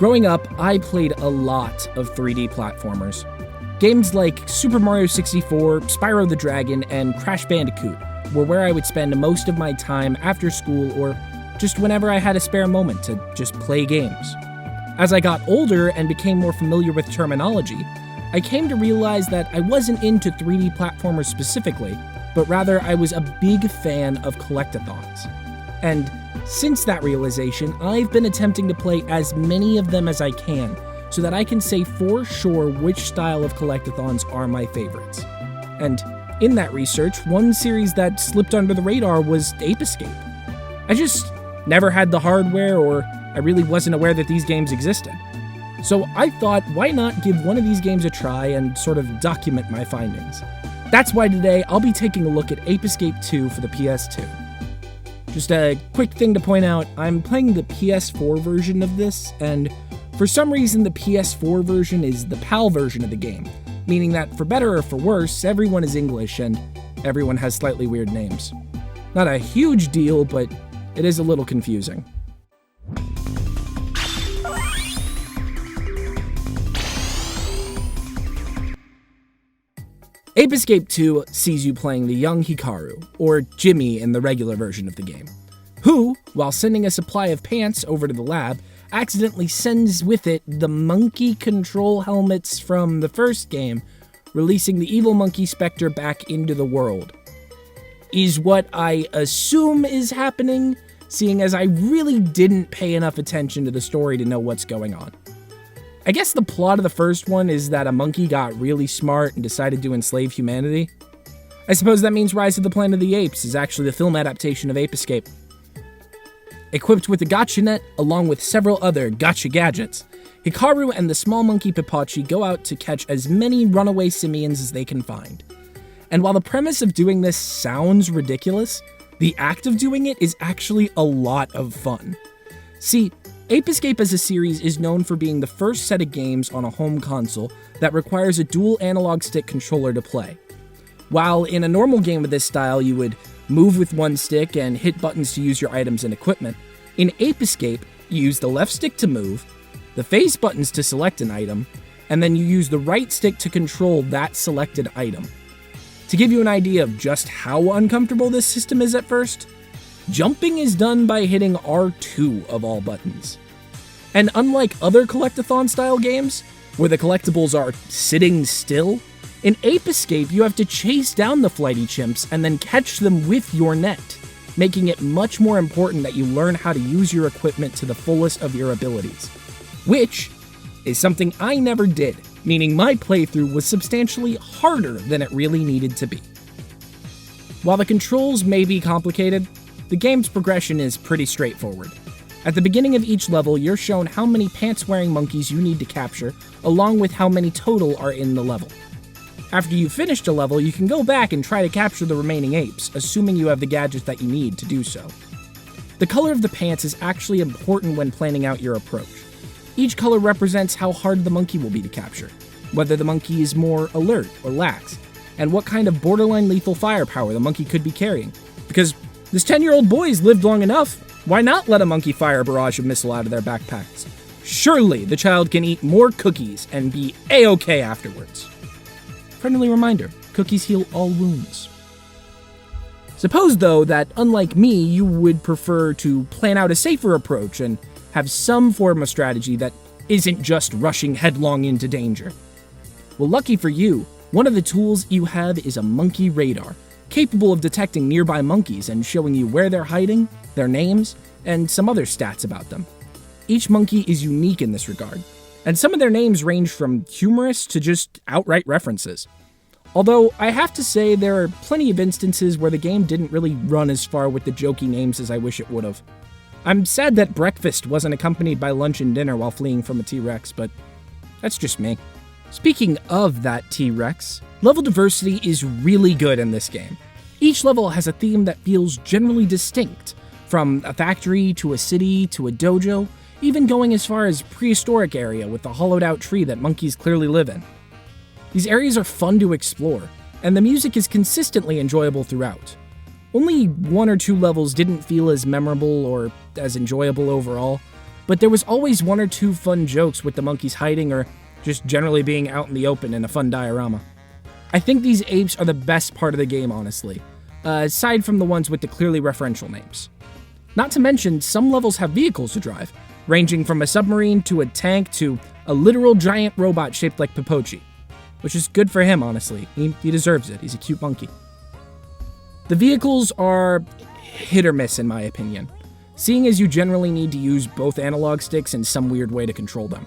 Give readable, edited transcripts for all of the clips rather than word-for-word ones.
Growing up, I played a lot of 3D platformers. Games like Super Mario 64, Spyro the Dragon, and Crash Bandicoot were where I would spend most of my time after school or just whenever I had a spare moment to just play games. As I got older and became more familiar with terminology, I came to realize that I wasn't into 3D platformers specifically, but rather I was a big fan of collectathons. And since that realization, I've been attempting to play as many of them as I can, so that I can say for sure which style of collectathons are my favorites. And in that research, one series that slipped under the radar was Ape Escape. I just never had the hardware, or I really wasn't aware that these games existed. So I thought, why not give one of these games a try and sort of document my findings? That's why today I'll be taking a look at Ape Escape 2 for the PS2. Just a quick thing to point out, I'm playing the PS4 version of this, and for some reason the PS4 version is the PAL version of the game, meaning that for better or for worse, everyone is English and everyone has slightly weird names. Not a huge deal, but it is a little confusing. Ape Escape 2 sees you playing the young Hikaru, or Jimmy in the regular version of the game, who, while sending a supply of pants over to the lab, accidentally sends with it the monkey control helmets from the first game, releasing the evil monkey Specter back into the world. Is what I assume is happening, seeing as I really didn't pay enough attention to the story to know what's going on. I guess the plot of the first one is that a monkey got really smart and decided to enslave humanity. I suppose that means Rise of the Planet of the Apes is actually the film adaptation of Ape Escape. Equipped with a gotcha net, along with several other gotcha gadgets, Hikaru and the small monkey Pipachi go out to catch as many runaway simians as they can find. And while the premise of doing this sounds ridiculous, the act of doing it is actually a lot of fun. See, Ape Escape as a series is known for being the first set of games on a home console that requires a dual analog stick controller to play. While in a normal game of this style you would move with one stick and hit buttons to use your items and equipment, in Ape Escape you use the left stick to move, the face buttons to select an item, and then you use the right stick to control that selected item. To give you an idea of just how uncomfortable this system is at first, jumping is done by hitting R2 of all buttons. And unlike other collectathon-style games, where the collectibles are sitting still, in Ape Escape you have to chase down the flighty chimps and then catch them with your net, making it much more important that you learn how to use your equipment to the fullest of your abilities. Which is something I never did, meaning my playthrough was substantially harder than it really needed to be. While the controls may be complicated, the game's progression is pretty straightforward. At the beginning of each level, you're shown how many pants-wearing monkeys you need to capture, along with how many total are in the level. After you've finished a level, you can go back and try to capture the remaining apes, assuming you have the gadgets that you need to do so. The color of the pants is actually important when planning out your approach. Each color represents how hard the monkey will be to capture, whether the monkey is more alert or lax, and what kind of borderline lethal firepower the monkey could be carrying. Because this 10-year-old boy's lived long enough, why not let a monkey fire a barrage of missile out of their backpacks? Surely the child can eat more cookies and be A-okay afterwards. Friendly reminder, cookies heal all wounds. Suppose, though, that unlike me, you would prefer to plan out a safer approach and have some form of strategy that isn't just rushing headlong into danger. Well, lucky for you, one of the tools you have is a monkey radar, capable of detecting nearby monkeys and showing you where they're hiding, their names, and some other stats about them. Each monkey is unique in this regard, and some of their names range from humorous to just outright references. Although, I have to say there are plenty of instances where the game didn't really run as far with the jokey names as I wish it would've. I'm sad that breakfast wasn't accompanied by lunch and dinner while fleeing from a T-Rex, but that's just me. Speaking of that T-Rex, level diversity is really good in this game. Each level has a theme that feels generally distinct, from a factory to a city to a dojo, even going as far as prehistoric area with the hollowed out tree that monkeys clearly live in. These areas are fun to explore, and the music is consistently enjoyable throughout. Only one or two levels didn't feel as memorable or as enjoyable overall, but there was always one or two fun jokes with the monkeys hiding or just generally being out in the open in a fun diorama. I think these apes are the best part of the game, honestly, aside from the ones with the clearly referential names. Not to mention, some levels have vehicles to drive, ranging from a submarine to a tank to a literal giant robot shaped like Popochi, which is good for him, honestly. He deserves it. He's a cute monkey. The vehicles are hit or miss, in my opinion, seeing as you generally need to use both analog sticks in some weird way to control them.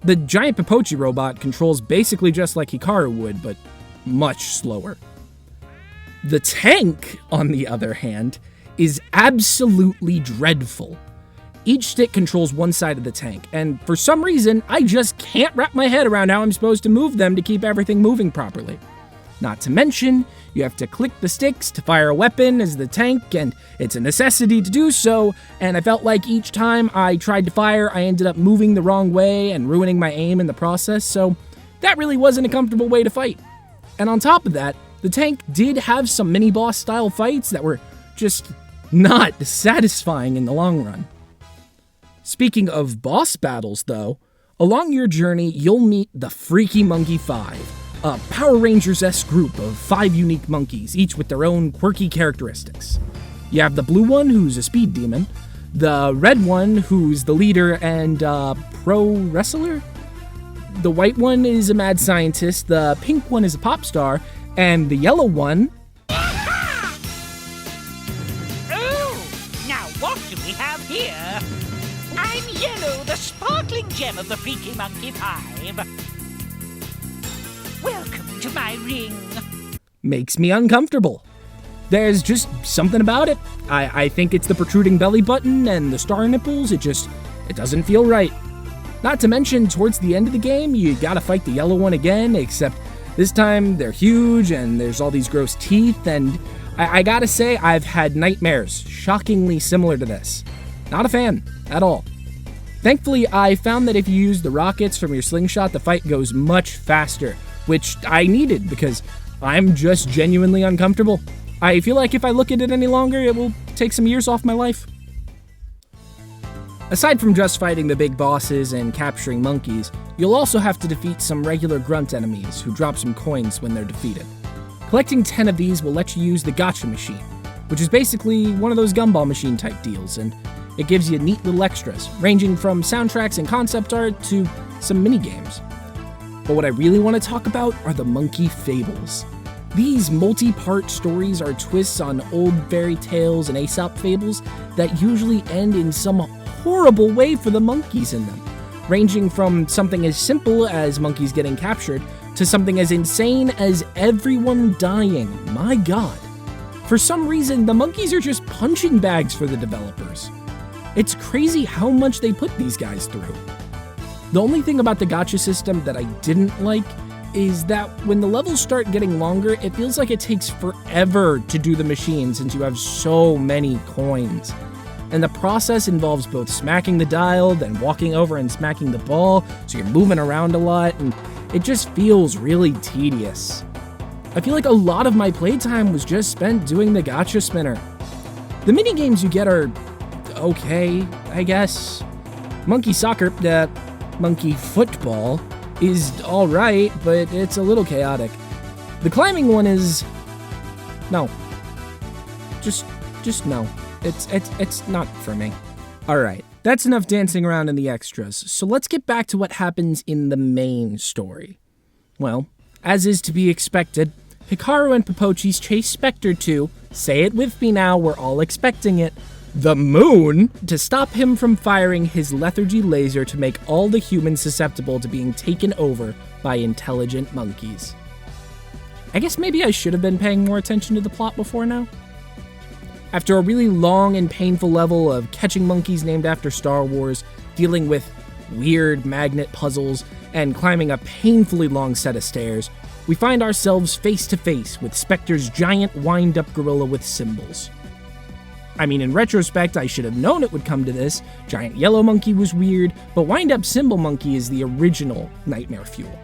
The giant Popochi robot controls basically just like Hikaru would, but much slower. The tank, on the other hand, is absolutely dreadful. Each stick controls one side of the tank, and for some reason, I just can't wrap my head around how I'm supposed to move them to keep everything moving properly. Not to mention, you have to click the sticks to fire a weapon as the tank, and it's a necessity to do so, and I felt like each time I tried to fire, I ended up moving the wrong way and ruining my aim in the process, so that really wasn't a comfortable way to fight. And on top of that, the tank did have some mini-boss style fights that were just not satisfying in the long run. Speaking of boss battles, though, along your journey, you'll meet the Freaky Monkey 5, a Power Rangers-esque group of 5 unique monkeys, each with their own quirky characteristics. You have the blue one, who's a speed demon, the red one, who's the leader and pro wrestler, the white one is a mad scientist, the pink one is a pop star, and the yellow one... Oh, now what do we have here? I'm Yellow, the sparkling gem of the Freaky Monkey 5. Welcome to my ring. Makes me uncomfortable. There's just something about it. I think it's the protruding belly button and the star nipples. It doesn't feel right. Not to mention, towards the end of the game, you gotta fight the yellow one again, except this time they're huge and there's all these gross teeth, and I gotta say, I've had nightmares shockingly similar to this. Not a fan at all. Thankfully, I found that if you use the rockets from your slingshot, the fight goes much faster, which I needed because I'm just genuinely uncomfortable. I feel like if I look at it any longer, it will take some years off my life. Aside from just fighting the big bosses and capturing monkeys, you'll also have to defeat some regular grunt enemies who drop some coins when they're defeated. Collecting 10 of these will let you use the Gotcha machine, which is basically one of those gumball machine type deals, and it gives you neat little extras, ranging from soundtracks and concept art to some mini-games. But what I really want to talk about are the monkey fables. These multi-part stories are twists on old fairy tales and Aesop fables that usually end in some horrible way for the monkeys in them, ranging from something as simple as monkeys getting captured to something as insane as everyone dying. My god. For some reason, the monkeys are just punching bags for the developers. It's crazy how much they put these guys through. The only thing about the Gotcha system that I didn't like is that when the levels start getting longer, it feels like it takes forever to do the machine since you have so many coins. And the process involves both smacking the dial, then walking over and smacking the ball, so you're moving around a lot, and it just feels really tedious. I feel like a lot of my playtime was just spent doing the Gotcha spinner. The minigames you get are okay, I guess. Monkey football is alright, but it's a little chaotic. The climbing one is... no. Just no. It's not for me. Alright, that's enough dancing around in the extras, so let's get back to what happens in the main story. Well, as is to be expected, Hikaru and Popochi's chase Specter to, say it with me now, we're all expecting it, the moon, to stop him from firing his lethargy laser to make all the humans susceptible to being taken over by intelligent monkeys. I guess maybe I should have been paying more attention to the plot before now. After a really long and painful level of catching monkeys named after Star Wars, dealing with weird magnet puzzles, and climbing a painfully long set of stairs, we find ourselves face to face with Specter's giant wind-up gorilla with cymbals. I mean, in retrospect, I should have known it would come to this. Giant yellow monkey was weird, but wind-up cymbal monkey is the original nightmare fuel.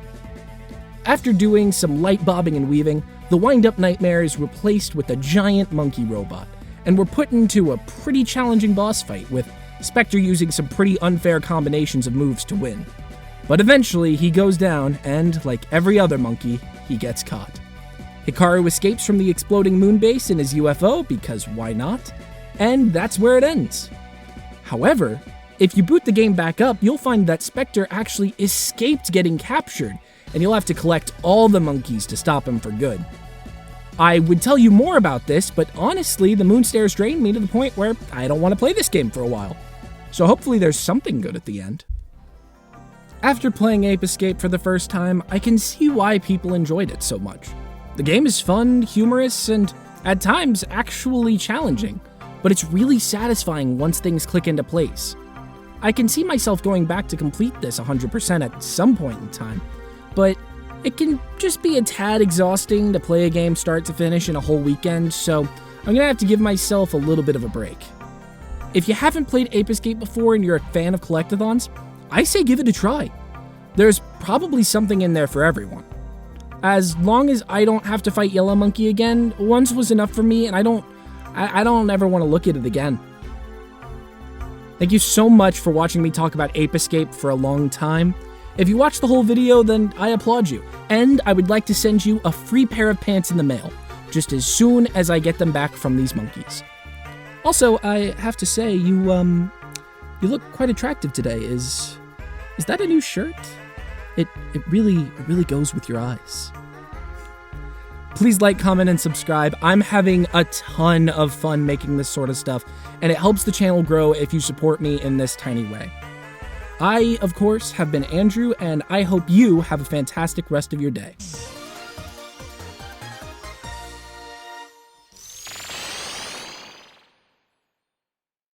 After doing some light bobbing and weaving, the wind-up nightmare is replaced with a giant monkey robot, and we're put into a pretty challenging boss fight with Specter using some pretty unfair combinations of moves to win. But eventually, he goes down, and like every other monkey, he gets caught. Hikaru escapes from the exploding moon base in his UFO, because why not? And that's where it ends. However, if you boot the game back up, you'll find that Specter actually escaped getting captured, and you'll have to collect all the monkeys to stop him for good. I would tell you more about this, but honestly, the moon stairs drained me to the point where I don't want to play this game for a while. So hopefully there's something good at the end. After playing Ape Escape for the first time, I can see why people enjoyed it so much. The game is fun, humorous, and at times actually challenging, but it's really satisfying once things click into place. I can see myself going back to complete this 100% at some point in time, but it can just be a tad exhausting to play a game start to finish in a whole weekend, so I'm gonna have to give myself a little bit of a break. If you haven't played Ape Escape before and you're a fan of collectathons, I say give it a try. There's probably something in there for everyone. As long as I don't have to fight Yellow Monkey again, once was enough for me, and I don't ever want to look at it again. Thank you so much for watching me talk about Ape Escape for a long time. If you watched the whole video, then I applaud you, and I would like to send you a free pair of pants in the mail, just as soon as I get them back from these monkeys. Also, I have to say, you look quite attractive today. Is that a new shirt? It really goes with your eyes. Please like, comment, and subscribe. I'm having a ton of fun making this sort of stuff, and it helps the channel grow if you support me in this tiny way. I, of course, have been Andrew, and I hope you have a fantastic rest of your day.